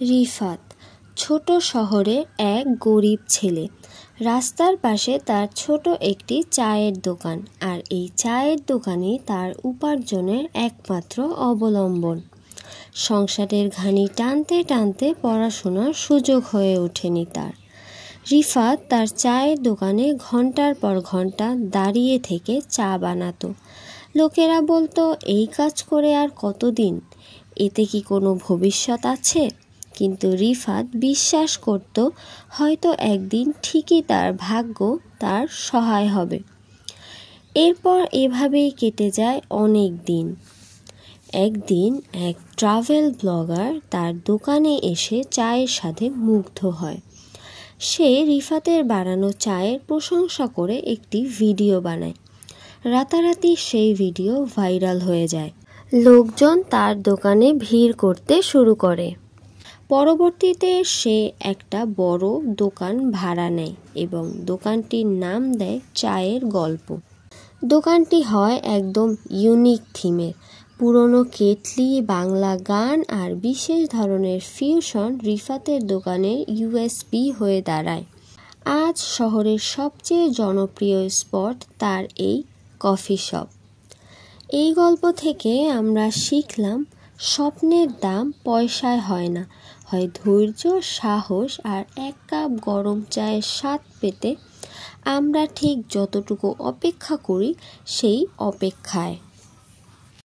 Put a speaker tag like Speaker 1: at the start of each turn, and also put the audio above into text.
Speaker 1: রিফাত ছোট শহরের এক গরিব ছেলে। রাস্তার পাশে তার ছোট একটি চায়ের দোকান, আর এই চায়ের দোকানই তার উপার্জনের একমাত্র অবলম্বন। সংসারের ঘানি টানতে টানতে পড়াশোনার সুযোগ হয়ে ওঠেনি তার। রিফাত তার চায়ের দোকানে ঘন্টার পর ঘন্টা দাঁড়িয়ে থেকে চা বানাতো। লোকেরা বলতো, এই কাজ করে আর কতদিন, এতে কি কোনো ভবিষ্যৎ আছে? কিন্তু রিফাত বিশ্বাস করত, হয়তো একদিন ঠিকই তার ভাগ্য তার সহায় হবে। এরপর এভাবেই কেটে যায় অনেক দিন। একদিন এক ট্রাভেল ব্লগার তার দোকানে এসে চায়ের সাথে মুগ্ধ হয়। সে রিফাতের বানানো চায়ের প্রশংসা করে একটি ভিডিও বানায়। রাতারাতি সেই ভিডিও ভাইরাল হয়ে যায়। লোকজন তার দোকানে ভিড় করতে শুরু করে। পরবর্তীতে সে একটা বড় দোকান ভাড়া নেয় এবং দোকানটির নাম দেয় চায়ের গল্প। দোকানটি হয় একদম ইউনিক থিমের। পুরনো কেটলি, বাংলা গান আর বিশেষ ধরনের ফিউশন রিফাতের দোকানের ইউএসপি হয়ে দাঁড়ায়। আজ শহরের সবচেয়ে জনপ্রিয় স্পট তার এই কফি শপ। এই গল্প থেকে আমরা শিখলাম, স্বপ্নের দাম পয়সায় হয় না, হয় ধৈর্য, সাহস আর এক কাপ গরম চায়ের স্বাদ পেতে আমরা ঠিক যতটুকু অপেক্ষা করি সেই অপেক্ষায়।